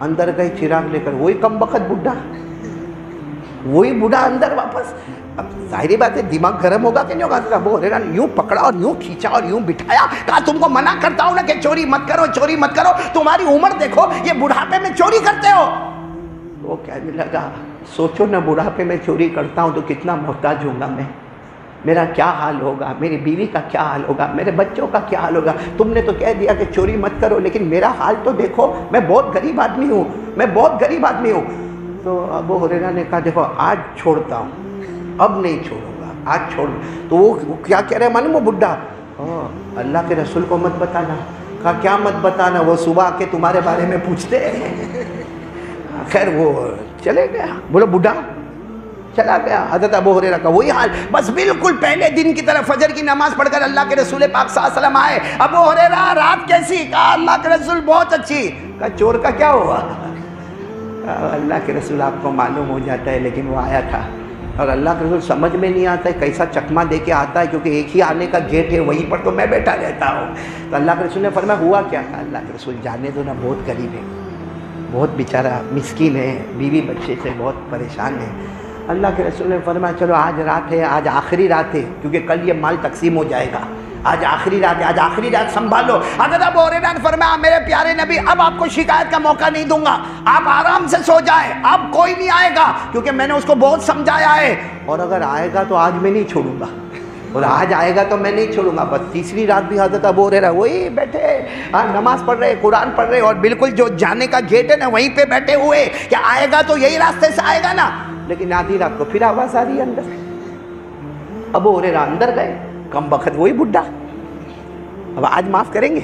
اندر گئے چراغ لے کر، وہی کم بخت بڈھا، وہی بوڑھا اندر واپس. اب ظاہری بات ہے دماغ گرم ہوگا کہ نہیں ہوگا. ابو ہریرہ نے یوں پکڑا اور یوں کھینچا اور یوں بٹھایا، کہا تم کو منع کرتا ہوں نا کہ چوری مت کرو، چوری مت کرو، تمہاری عمر دیکھو، یہ بڑھاپے میں چوری کرتے ہو. وہ کہنے لگا سوچو نا، بڑھاپے میں چوری کرتا ہوں تو کتنا محتاج ہوں گا میں، میرا کیا حال ہوگا، میری بیوی کا کیا حال ہوگا، میرے بچوں کا کیا حال ہوگا. تم نے تو کہہ دیا کہ چوری مت کرو، لیکن میرا حال تو دیکھو، میں بہت غریب آدمی ہوں، میں بہت غریب آدمی ہوں. تو ابو ہریرہ نے کہا دیکھو آج چھوڑتا ہوں، اب نہیں چھوڑوں گا، آج چھوڑ. تو وہ کیا کہہ رہے معلوم، وہ بڈھا اللہ کے رسول کو مت بتانا. کہا کیا مت بتانا، وہ صبح آ کے تمہارے بارے میں پوچھتے ہیں. خیر وہ چلے گیا، بولو بڈھا چلا گیا. حضرت ابو ہریرہ کا وہی حال، بس بالکل پہلے دن کی طرح فجر کی نماز پڑھ کر اللہ کے رسول پاک صلی اللہ علیہ وسلم آئے. ابو ہریرہ رات کیسی؟ کہا اللہ کے رسول بہت اچھی. کہا چور کا کیا ہوا؟ اللہ کے رسول آپ کو معلوم ہو جاتا ہے، لیکن وہ آیا تھا اور اللہ کے رسول سمجھ میں نہیں آتا ہے کیسا چکمہ دے کے آتا ہے، کیونکہ ایک ہی آنے کا گیٹ ہے، وہیں پر تو میں بیٹھا رہتا ہوں. تو اللہ کے رسول نے فرمایا ہوا کیا؟ کہا اللہ کے رسول جانے دو نا، بہت غریب ہے، بہت بیچارہ مسکین ہے، بیوی بچے سے بہت پریشان ہے. اللہ کے رسول نے فرمایا چلو آج رات ہے، آج آخری رات ہے، کیونکہ کل یہ مال تقسیم ہو جائے گا، آج آخری رات ہے، آج آخری رات سنبھالو. حضرت ابو ہریرہ نے فرمایا میرے پیارے نبی اب آپ کو شکایت کا موقع نہیں دوں گا، آپ آرام سے سو جائیں، اب کوئی نہیں آئے گا، کیونکہ میں نے اس کو بہت سمجھایا ہے، اور اگر آئے گا تو آج میں نہیں چھوڑوں گا، اور آج آئے گا تو میں نہیں چھوڑوں گا. بس تیسری رات بھی حضرت ابو ہریرہ وہی بیٹھے نماز پڑھ رہے، قرآن پڑھ رہے، اور بالکل جو جانے کا گیٹ ہے نا وہیں پہ بیٹھے ہوئے کہ آئے گا تو یہی راستے سے آئے گا نا. لیکن آدھی رات کو پھر آواز آ رہی ہے اندر. ابو ہریرہ اندر گئے، کم بخت وہی بڈھا. اب آج معاف کریں گے؟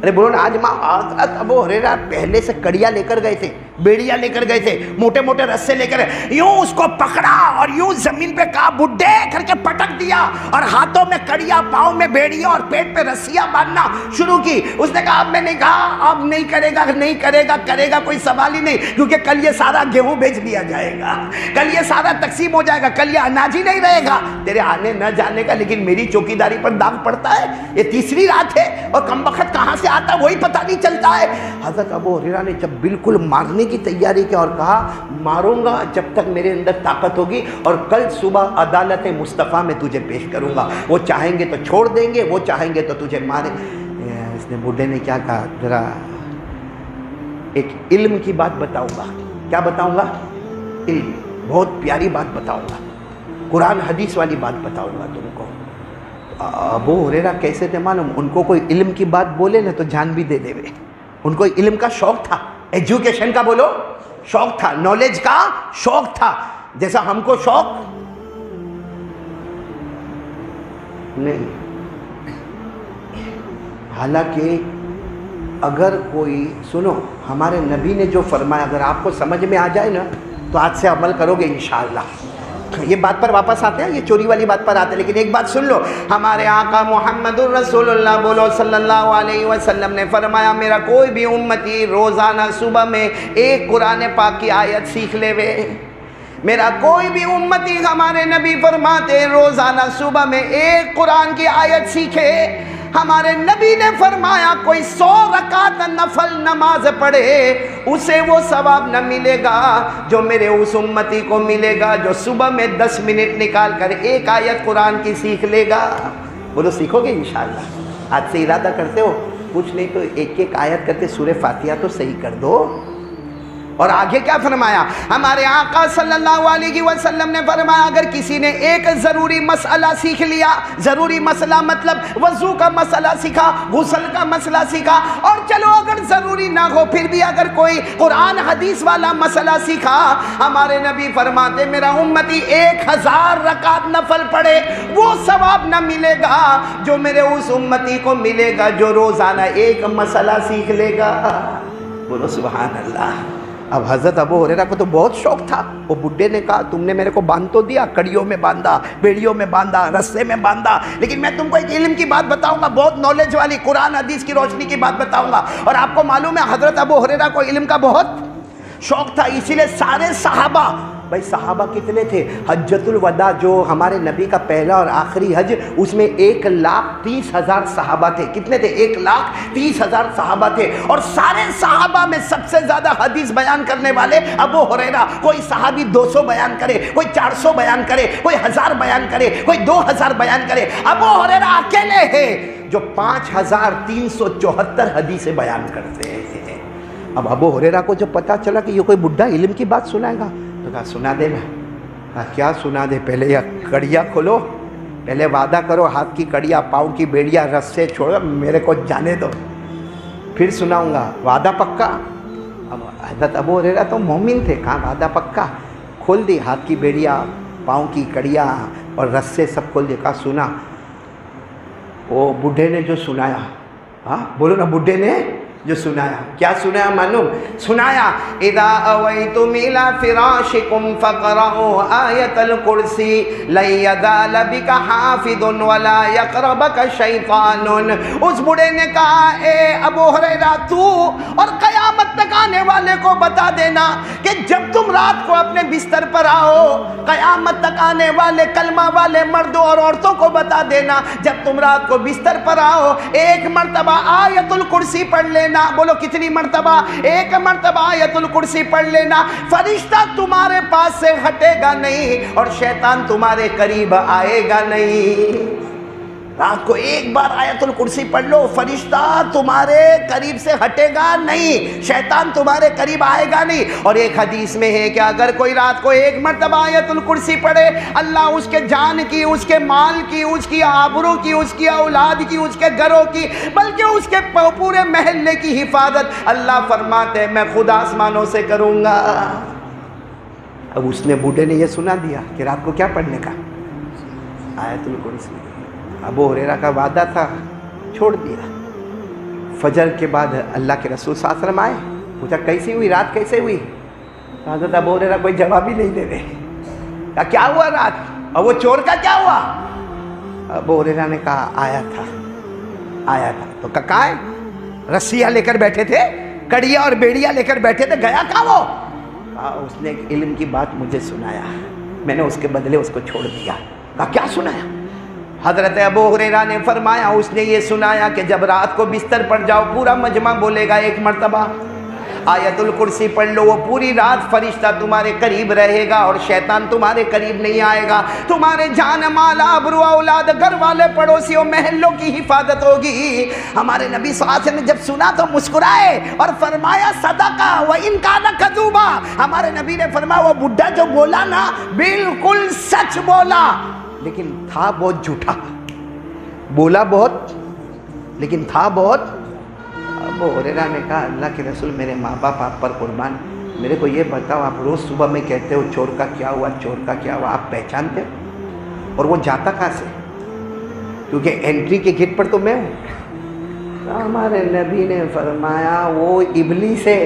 ارے بولو نا آج معاف. حضرت ابو ہریرہ پہلے سے کڑیا لے کر گئے تھے، بیڑیاں لے کر گئے تھے، موٹے موٹے رسے لے کر، یوں اس کو پکڑا اور یوں زمین پہ کہا بڈھے کر کے پٹک دیا، اور ہاتھوں میں کڑیا، پاؤں میں بیڑیاں اور پیٹ پہ رسیاں باندھنا شروع کی. اس نے کہا اب میں نے کہا اب نہیں کرے گا، نہیں کرے گا، کرے گا کوئی سوال ہی نہیں، کیونکہ کل یہ سارا گیہوں بیچ دیا جائے گا، کل یہ سارا تقسیم ہو جائے گا، کل یہ اناج ہی نہیں رہے گا تیرے آنے نہ جانے کا، لیکن میری چوکیداری پر داغ پڑتا ہے. یہ تیسری رات ہے اور کم بخت کہاں سے آتا ہے وہی پتہ نہیں چلتا ہے. حضرت ابو ہریرہ نے جب بالکل مارنے کی تیاری کی اور کہا ماروں گا جب تک میرے اندر طاقت ہوگی، اور کل صبح عدالت مصطفیٰ میں تجھے پیش کروں گا، وہ چاہیں گے تو چھوڑ دیں گے، وہ چاہیں گے تو تجھے ماریں. اس نے بڈھے نے کیا کہا، ذرا ایک علم کی بات بتاؤں گا. کیا بتاؤں گا؟ علم، بہت پیاری بات بتاؤں گا، قرآن حدیث والی بات بتاؤں گا تم کو. ابو ہریرہ کیسے تھے معلوم؟ ان کو کوئی علم کی بات بولے نا تو جان بھی دے دے. ان کو علم کا شوق تھا، ایجوکیشن کا بولو شوق تھا، نالج کا شوق تھا، جیسا ہم کو شوق نہیں. حالانکہ اگر کوئی سنو، ہمارے نبی نے جو فرمایا اگر آپ کو سمجھ میں آ جائے نا تو آج سے عمل کرو گے انشاءاللہ. یہ بات پر واپس آتے ہیں، یہ چوری والی بات پر آتے ہیں، لیکن ایک بات سن لو، ہمارے آقا محمد الرسول اللہ بولو صلی اللہ علیہ وسلم نے فرمایا میرا کوئی بھی امتی روزانہ صبح میں ایک قرآن پاک کی آیت سیکھ لے وے. میرا کوئی بھی امتی، ہمارے نبی فرماتے ہیں روزانہ صبح میں ایک قرآن کی آیت سیکھے. ہمارے نبی نے فرمایا کوئی 100 رکعت نفل نماز پڑھے اسے وہ ثواب نہ ملے گا جو میرے اس امتی کو ملے گا جو صبح میں 10 منٹ نکال کر ایک آیت قرآن کی سیکھ لے گا. بولو سیکھو گے انشاءاللہ؟ آج سے ارادہ کرتے ہو؟ کچھ نہیں تو ایک ایک آیت کرتے سورہ فاتحہ تو صحیح کر دو. اور آگے کیا فرمایا ہمارے آقا صلی اللہ علیہ وسلم نے فرمایا اگر کسی نے ایک ضروری مسئلہ سیکھ لیا، ضروری مسئلہ مطلب وضو کا مسئلہ سیکھا، غسل کا مسئلہ سیکھا، اور چلو اگر ضروری نہ ہو پھر بھی اگر کوئی قرآن حدیث والا مسئلہ سیکھا، ہمارے نبی فرماتے میرا امتی 1000 رکعت نفل پڑھے وہ ثواب نہ ملے گا جو میرے اس امتی کو ملے گا جو روزانہ ایک مسئلہ سیکھ لے گا. بولو سبحان اللہ. اب حضرت ابو ہریرہ کو تو بہت شوق تھا. وہ بڈھے نے کہا تم نے میرے کو باندھ تو دیا، کڑیوں میں باندھا، بیڑیوں میں باندھا، رسے میں باندھا، لیکن میں تم کو ایک علم کی بات بتاؤں گا، بہت نالج والی قرآن حدیث کی روشنی کی بات بتاؤں گا. اور آپ کو معلوم ہے حضرت ابو ہریرہ کو علم کا بہت شوق تھا، اسی لیے سارے صحابہ بھائی صحابہ کتنے تھے؟ حجۃ الوداع جو ہمارے نبی کا پہلا اور آخری حج، اس میں 1,30,000 صحابہ تھے۔ کتنے تھے؟ 1,30,000 صحابہ تھے، اور سارے صحابہ میں سب سے زیادہ حدیث بیان کرنے والے ابو ہریرہ۔ کوئی صحابی 200 بیان کرے، کوئی 400 بیان کرے، کوئی 1000 بیان کرے، کوئی 2000 بیان کرے، ابو ہریرہ اکیلے ہیں جو 5374 حدیثیں بیان کرتے ہیں۔ اب ابو ہریرہ کو جب پتا چلا کہ یہ کوئی بڈھا علم کی بات سنائے گا، تو کہا سنا دے نا۔ کہا کیا سنا دے؟ پہلے یہ کڑیا کھولو، پہلے وعدہ کرو، ہاتھ کی کڑیا، پاؤں کی بیڑیاں رسے چھوڑو، میرے کو جانے دو، پھر سناؤں گا، وعدہ پکا؟ اب حضرت ابو ہریرہ تو مومن تھے، کہاں وعدہ پکا؟ کھول دی ہاتھ کی بیڑیاں، پاؤں کی کڑیاں اور رسے سب کھول دی۔ کہا سنا۔ وہ بڈھے نے جو سنایا، ہاں بولو نا، بڈھے نے جو سنایا، کیا سنایا معلوم؟ سنایا اذا اویتم الى فراشکم فقرؤوا آیۃ الکرسی لن یزال بک حافظ ولا یقربک شیطان۔ اس بوڑھے نے کہا اے ابو ہریرہ تو اور قیامت تک آنے والے کو بتا دینا کہ جب تم رات کو اپنے بستر پر آؤ، قیامت تک آنے والے کلمہ والے مردوں اور عورتوں کو بتا دینا، جب تم رات کو بستر پر آؤ ایک مرتبہ آیۃ الکرسی پڑھ لینا۔ بولو کتنی مرتبہ؟ ایک مرتبہ آیت الکرسی پڑھ لینا، فرشتہ تمہارے پاس سے ہٹے گا نہیں اور شیطان تمہارے قریب آئے گا نہیں۔ رات کو ایک بار آیت الکرسی پڑھ لو، فرشتہ تمہارے قریب سے ہٹے گا نہیں، شیطان تمہارے قریب آئے گا نہیں۔ اور ایک حدیث میں ہے کہ اگر کوئی رات کو ایک مرتبہ آیت الکرسی پڑھے، اللہ اس کے جان کی، اس کے مال کی، اس کی آبرو کی، اس کی اولاد کی، اس کے گھروں کی، بلکہ اس کے پورے محلے کی حفاظت اللہ فرماتے ہیں میں خود آسمانوں سے کروں گا۔ اب اس نے بوڑھے نے یہ سنا دیا کہ رات کو کیا پڑھنے کا؟ آیت الکرسی۔ ابو ہریرہ کا وعدہ تھا، چھوڑ دیا۔ فجر کے بعد اللہ کے رسول صلی اللہ علیہ وسلم آئے، پوچھا کیسی ہوئی رات، کیسے ہوئی؟ حضرت ابو ہریرہ کوئی جواب ہی نہیں دے رہے۔ کہا کیا ہوا رات؟ اور وہ چور کا کیا ہوا؟ ابو ہریرہ نے کہا آیا تھا۔ تو کہاں ہے؟ رسیاں لے کر بیٹھے تھے، کڑیاں اور بیڑیاں لے کر بیٹھے تھے، گیا کہاں وہ؟ اس نے ایک علم کی بات مجھے سنایا، میں نے اس کے بدلے اس کو چھوڑ دیا۔ کہا کیا سنایا؟ حضرت ابو ہریرہ نے فرمایا اس نے یہ سنایا کہ جب رات کو بستر پر جاؤ، پورا مجمع بولے گا ایک مرتبہ آیت الکرسی پڑھ لو، وہ پوری رات فرشتہ تمہارے قریب رہے گا اور شیطان تمہارے قریب نہیں آئے گا، تمہارے جان مال آبرو اولاد گھر والے پڑوسیوں محلوں کی حفاظت ہوگی۔ ہمارے نبی صلی اللہ علیہ وسلم نے جب سنا تو مسکرائے اور فرمایا صدقہ وَإِنْ كَانَ كَذُوبًا۔ ہمارے نبی نے فرمایا وہ بڈھا جو بولا نا بالکل سچ بولا، لیکن تھا بہت جھوٹا، بولا بہت لیکن تھا بہت۔ ابو ہریرہ نے کہا اللہ کے رسول میرے ماں باپ آپ پر قربان، میرے کو یہ بتاؤ آپ روز صبح میں کہتے ہو چور کا کیا ہوا، چور کا کیا ہوا، آپ پہچانتے ہو؟ اور وہ جاتا کہاں سے؟ کیونکہ انٹری کے گیٹ پر تو میں ہوں۔ ہمارے نبی نے فرمایا وہ ابلیس ہے۔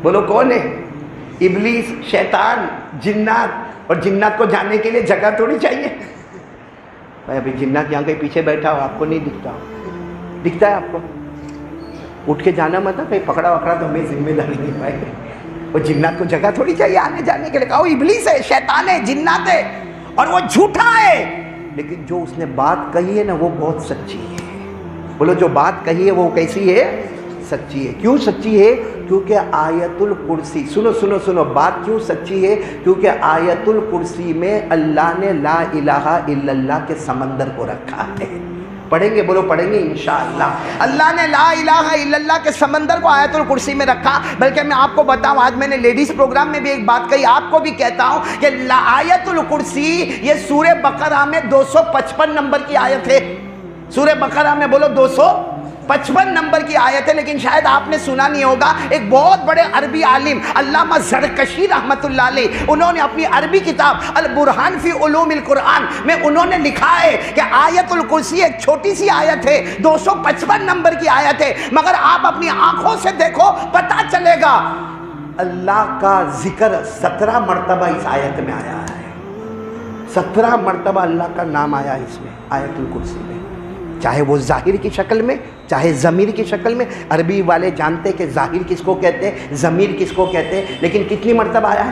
بولو کون ہے؟ ابلیس، شیطان، جنات۔ اور جنات کو جاننے کے لیے جگہ تھوڑی چاہیے بھائی، ابھی جنات یہاں کہیں پیچھے بیٹھا ہو، آپ کو نہیں دکھتا ہو، دکھتا ہے آپ کو؟ اٹھ کے جانا مت، کہیں پکڑا وکڑا تو ہمیں ذمہ داری نہیں پائے۔ وہ جنات کو جگہ تھوڑی چاہیے آنے جانے کے لیے۔ کہا وہ ابلیس ہے، شیطان ہے، جنات ہے، اور وہ جھوٹا ہے، لیکن جو اس نے بات کہی ہے نا وہ بہت سچی ہے۔ بولو جو بات کہی ہے وہ کیسی ہے؟ سچی ہے۔ کیوں سچی ہے؟ کیونکہ آیت الکرسی، سنو بات کیوں سچی ہے؟ کیونکہ آیت الکرسی میں اللہ نے لا الہ الا اللہ کے سمندر کو رکھا ہے۔ پڑھیں گے، بولو پڑھیں گے انشاءاللہ۔ اللہ نے لا الہ الا اللہ کے سمندر کو آیت الکرسی میں رکھا۔ بلکہ میں آپ کو بتاؤں، آج میں نے لیڈیز پروگرام میں بھی ایک بات کہی، آپ کو بھی کہتا ہوں کہ آیت الکرسی یہ سورہ بقرہ میں 255 نمبر کی آیت ہے۔ سورہ بقرہ میں بولو 255 نمبر کی آیت ہے، لیکن شاید آپ نے سنا نہیں ہوگا، ایک بہت بڑے عربی عالم علامہ زرکشی رحمۃ اللہ علیہ، انہوں نے اپنی عربی کتاب البرہان فی علوم القرآن میں انہوں نے لکھا ہے کہ آیت الکرسی ایک چھوٹی سی آیت ہے، 255 نمبر کی آیت ہے، مگر آپ اپنی آنکھوں سے دیکھو پتہ چلے گا اللہ کا ذکر 17 مرتبہ اس آیت میں آیا ہے۔ 17 مرتبہ اللہ کا نام آیا اس میں، آیت الکرسی میں، چاہے وہ ظاہر کی شکل میں، چاہے ضمیر کی شکل میں۔ عربی والے جانتے کہ ظاہر کس کو کہتے ہیں، ضمیر کس کو کہتے ہیں، لیکن کتنی مرتبہ آیا ہے؟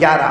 11।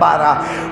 12।